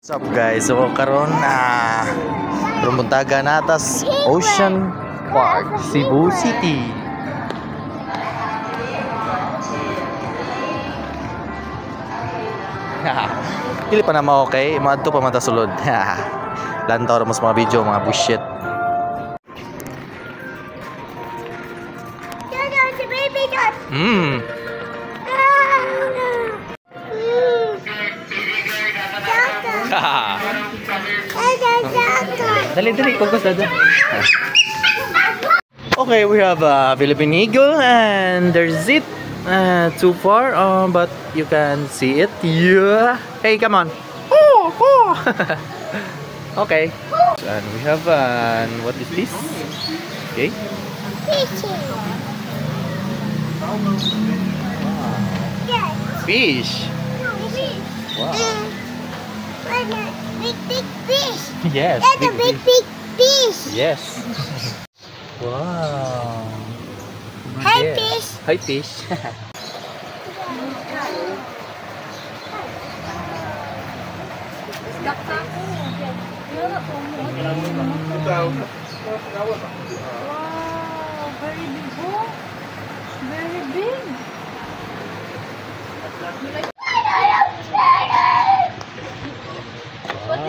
What's up guys? So karon rumuntaga natas Ocean Park, Cebu City. Dili pa na mo okay, maadto pa man ta sulod. Lantaw ra mas mga video, mga bullshit. Dali, focus dada. Okay, we have a Philippine Eagle and there's it. Too far, but you can see it. Yeah. Hey, come on. Oh. Okay. And we have what is this? Okay. Fish. Wow. Big fish. Yes. That's a big fish. Yes. Wow. Hi, Yeah. fish. Hi, fish. Wow, very big. Oh, very big. Wow.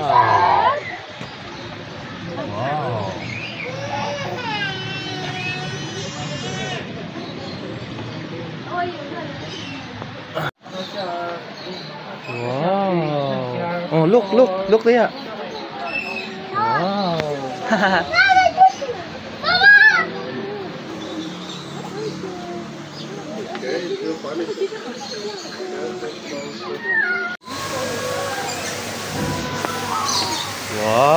Wow. Oh, look there. Wow. Wow.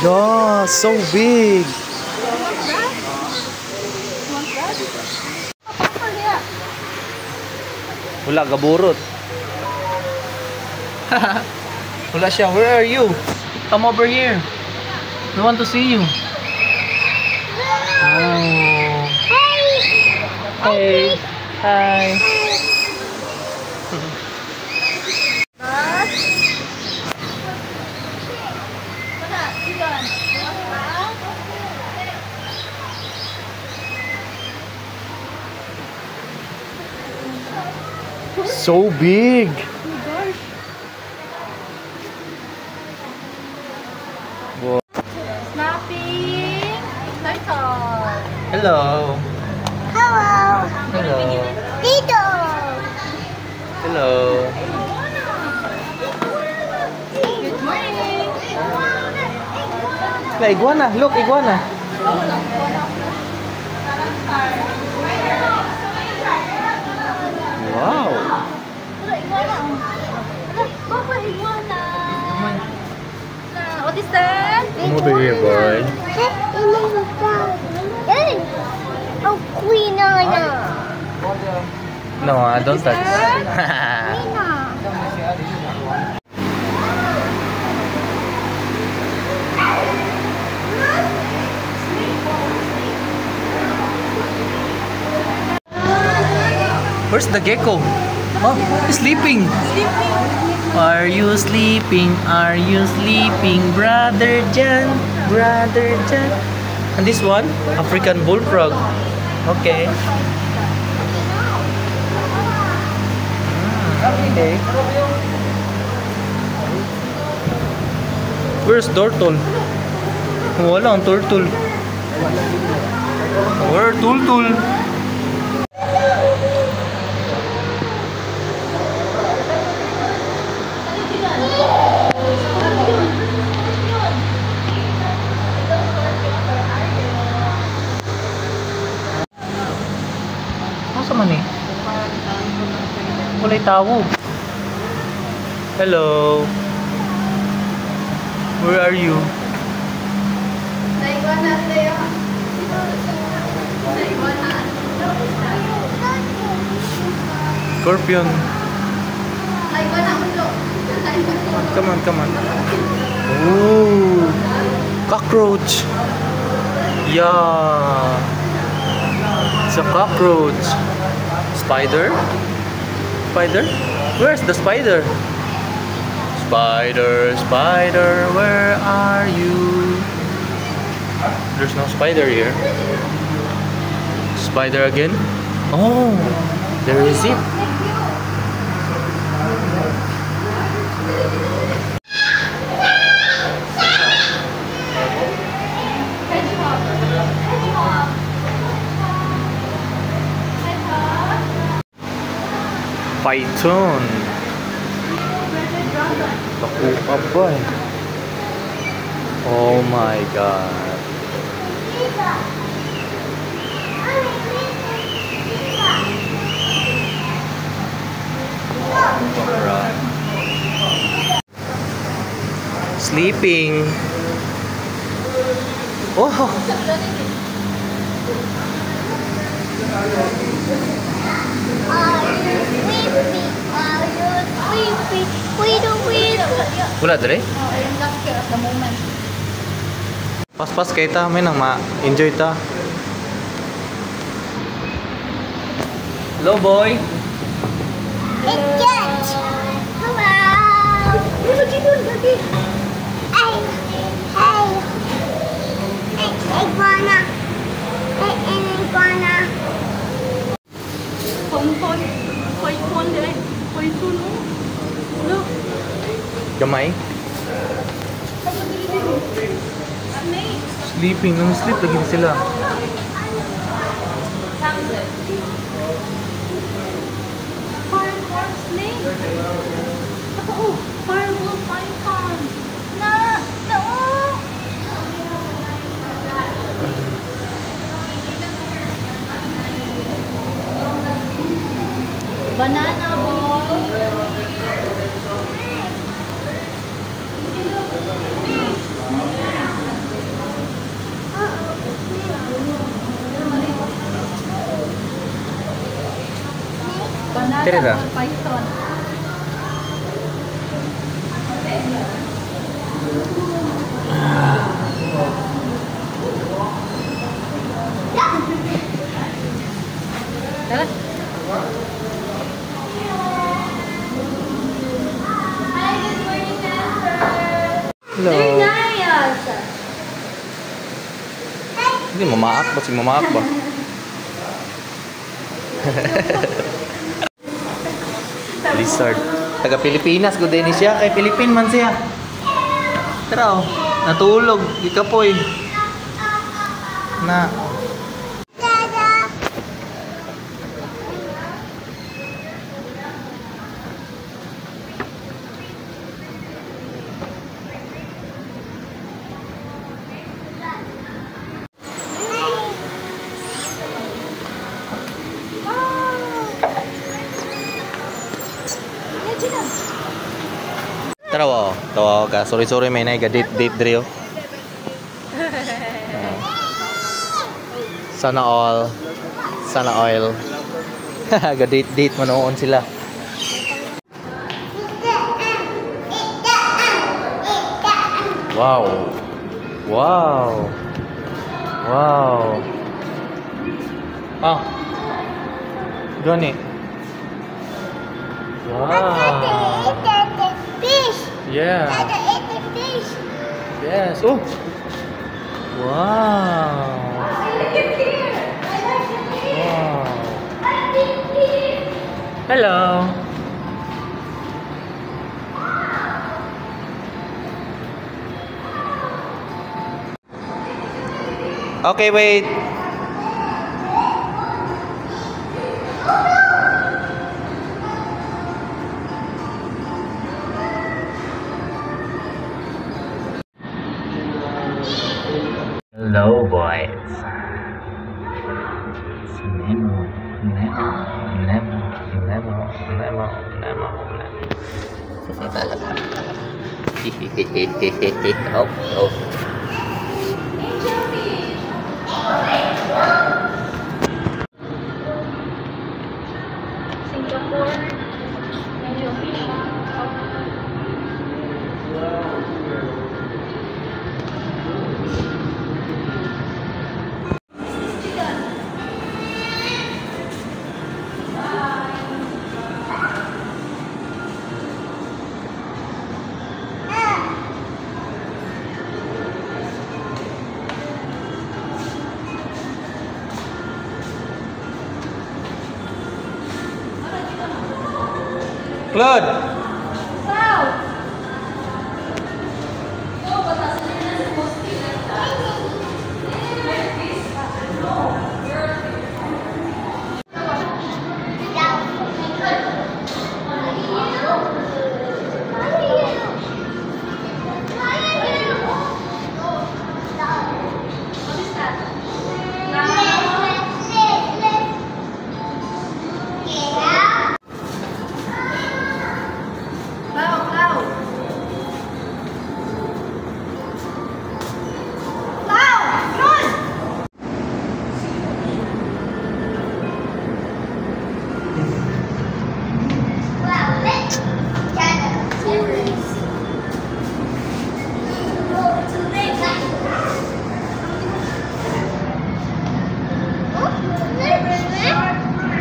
Yeah, so big. Wala, gaburot. Wala siya. Where are you? Come over here. We want to see you. Oh. Hey. Hi. So big. Wow. Snapping turtle. Hello. Hello. Dito. Hello. Good morning. La iguana. Look, iguana. Wow. Papa iguana. What is that? Come over here, boy. Oh, queen Anna. No, I don't touch. Where's the gecko? Oh, he's sleeping. Are you sleeping? Are you sleeping, brother Jan? Brother Jan. And this one, African bullfrog. Okay. Okay. Where's turtle? Wala ang turtle. Where turtle? Masa man eh? Walay tao. Hello. Where are you? Scorpion. Come on. Ooh. Cockroach. Yeah. It's a cockroach. Spider? Spider? Where's the spider? Spider, spider, where are you? There's no spider here. Spider again? Oh, there is it. Python. Nakuha ba eh? Oh my god. Alright. Sleeping. Oh. Wala dre? Pas-pas kay ta, may nang ma-enjoy ta. Hello boy. Gamay. Sleeping, nang sleep lagi sila. Banana ball. Tira. Python. Tara. Hello. Hindi, mamaak ba? Sige, mamaak ba? Lizard. Taga Pilipinas, good din siya. Kay Pilipin man siya. Tara oh. Natulog. Ikapoy. Na. Tara tawa ka. Sorry may nay ga date dre oh. Sana all. Sana oil. Ga date manoon sila. Wow. Wow. Wow. Ah. Gani. Wow. Yeah. Yes. Oh. Wow. Wow. Hello. Okay, wait. Hello, boys. Nemo. Oh. Claude!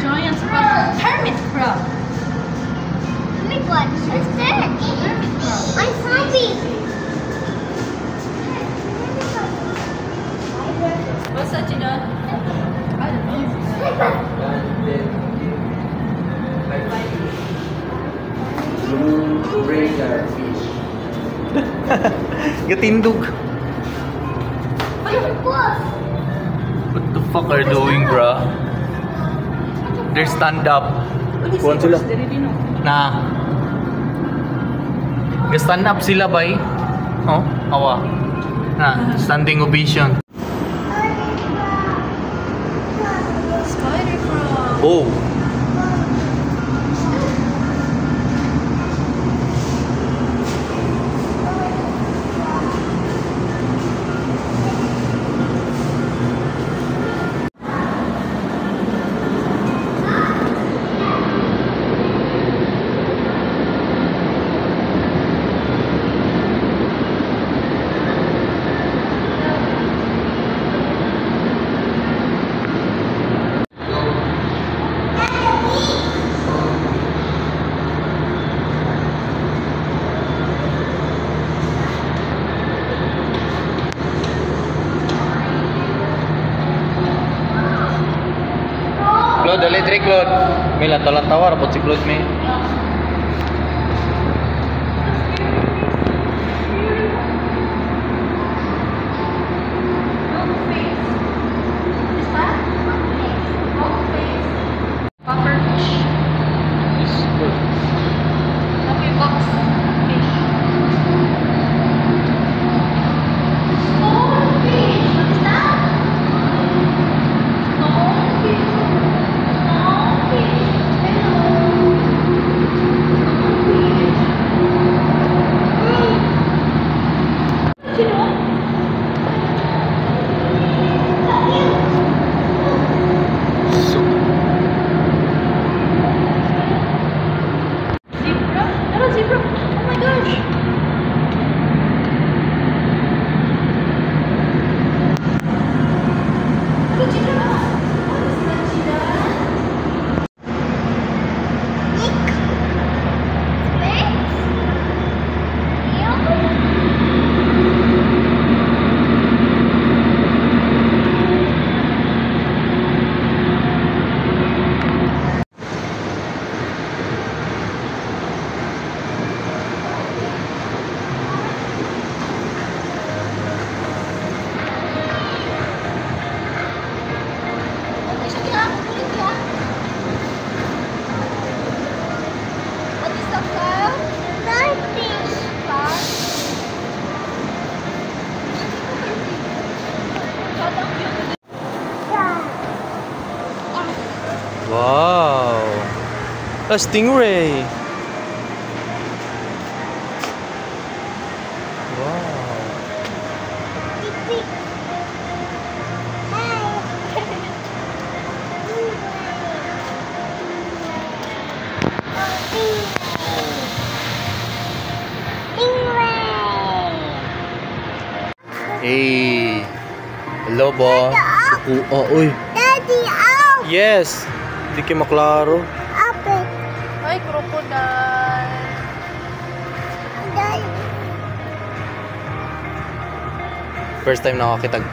Giant hermit crab. What? What's that? I'm happy. What's that, Gina? I don't know. Gatindog. What the fuck are you doing, bruh? They're stand up. Kuhan sila. Na. Stand up sila, bay. Oh, awa. Na, standing ovation. Spider crab. Oh. Claude, dali diri Claude. Mila tolak tawar po si Claude me. Zebra. Oh my gosh. Look, Gina. What is that, Gina? What is the cloud? Starfish. Wow. A stingray. Wow. Hey. Hello, boss. Oh, uy. Daddy, out. Yes. Hindi kayo maklaro. Open. Ay, crocodile. Daddy. First time nakakita